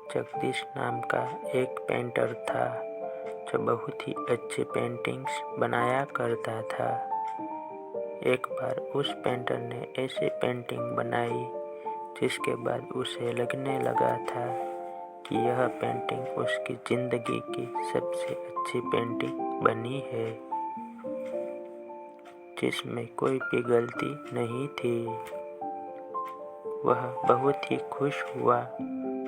जगदीश नाम का एक पेंटर था जो बहुत ही अच्छे पेंटिंग्स बनाया करता था। एक बार उस पेंटर ने ऐसी पेंटिंग बनाई जिसके बाद उसे लगने लगा था कि यह पेंटिंग उसकी ज़िंदगी की सबसे अच्छी पेंटिंग बनी है, जिसमें कोई भी गलती नहीं थी। वह बहुत ही खुश हुआ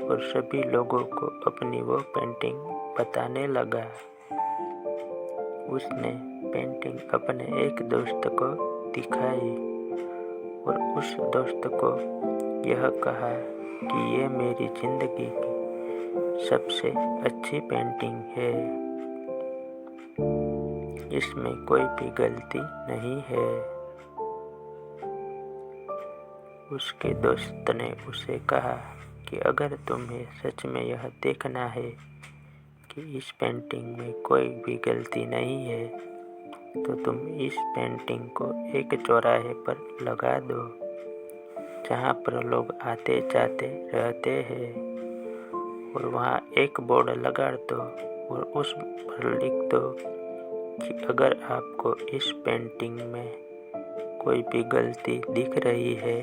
और सभी लोगों को अपनी वो पेंटिंग बताने लगा। उसने पेंटिंग अपने एक दोस्त को दिखाई और उस दोस्त को यह कहा कि ये मेरी ज़िंदगी की सबसे अच्छी पेंटिंग है, इसमें कोई भी गलती नहीं है। उसके दोस्त ने उसे कहा कि अगर तुम्हें सच में यह देखना है कि इस पेंटिंग में कोई भी गलती नहीं है तो तुम इस पेंटिंग को एक चौराहे पर लगा दो जहाँ पर लोग आते जाते रहते हैं, और वहाँ एक बोर्ड लगा दो और उस पर लिख दो कि अगर आपको इस पेंटिंग में कोई भी गलती दिख रही है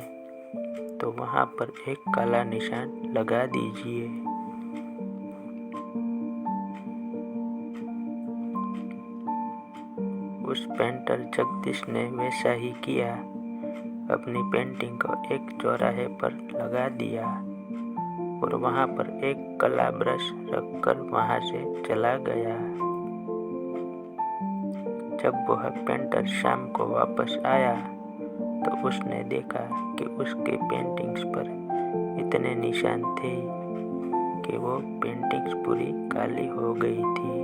तो वहाँ पर एक काला निशान लगा दीजिए। उस पेंटर जगदीश ने वैसा ही किया, अपनी पेंटिंग को एक चौराहे पर लगा दिया और वहाँ पर एक काला ब्रश रखकर वहाँ से चला गया। जब वह पेंटर शाम को वापस आया तो उसने देखा कि उसके पेंटिंग्स पर इतने निशान थे कि वो पेंटिंग्स पूरी काली हो गई थी।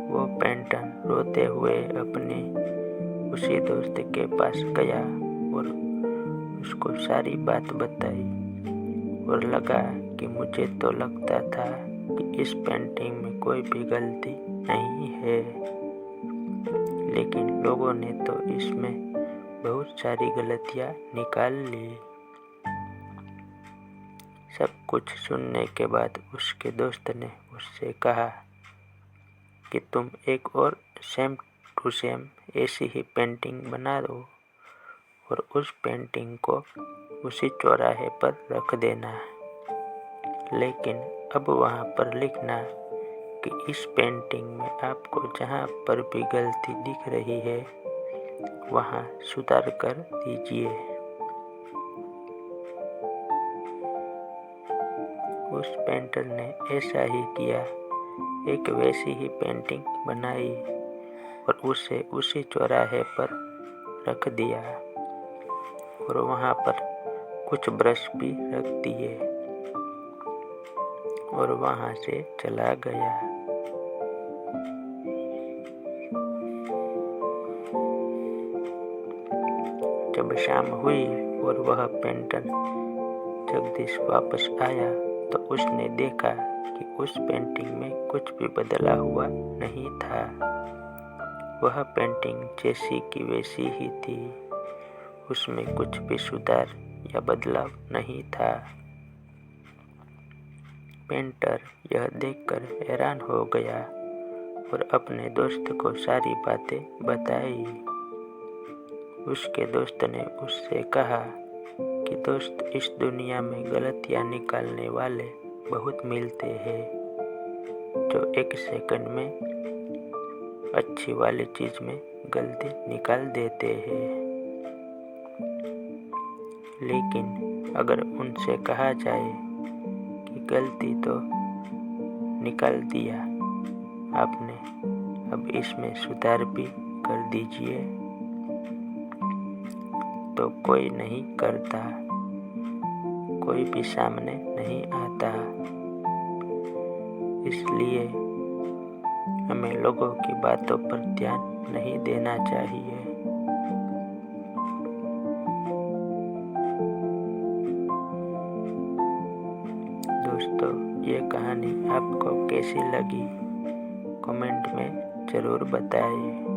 वो पेंटर रोते हुए अपने उसी दोस्त के पास गया और उसको सारी बात बताई और लगा कि मुझे तो लगता था कि इस पेंटिंग में कोई भी गलती नहीं है, लेकिन लोगों ने तो इसमें बहुत सारी गलतियाँ निकाल ली। सब कुछ सुनने के बाद उसके दोस्त ने उससे कहा कि तुम एक और सेम टू सेम ऐसी ही पेंटिंग बना दो और उस पेंटिंग को उसी चौराहे पर रख देना, लेकिन अब वहाँ पर लिखना कि इस पेंटिंग में आपको जहाँ पर भी गलती दिख रही है वहाँ सुधार कर दीजिए। उस पेंटर ने ऐसा ही किया, एक वैसी ही पेंटिंग बनाई और उसे उसी चौराहे पर रख दिया और वहाँ पर कुछ ब्रश भी रख दिए और वहाँ से चला गया। जब शाम हुई और वह पेंटर जगदीश वापस आया तो उसने देखा कि उस पेंटिंग में कुछ भी बदला हुआ नहीं था। वह पेंटिंग जैसी की वैसी ही थी, उसमें कुछ भी सुधार या बदलाव नहीं था। पेंटर यह देखकर हैरान हो गया और अपने दोस्त को सारी बातें बताई। उसके दोस्त ने उससे कहा कि दोस्त, इस दुनिया में गलतियाँ निकालने वाले बहुत मिलते हैं जो एक सेकंड में अच्छी वाली चीज़ में गलती निकाल देते हैं, लेकिन अगर उनसे कहा जाए कि गलती तो निकाल दिया आपने, अब इसमें सुधार भी कर दीजिए, तो कोई नहीं करता, कोई भी सामने नहीं आता। इसलिए हमें लोगों की बातों पर ध्यान नहीं देना चाहिए। दोस्तों, ये कहानी आपको कैसी लगी कमेंट में ज़रूर बताइए।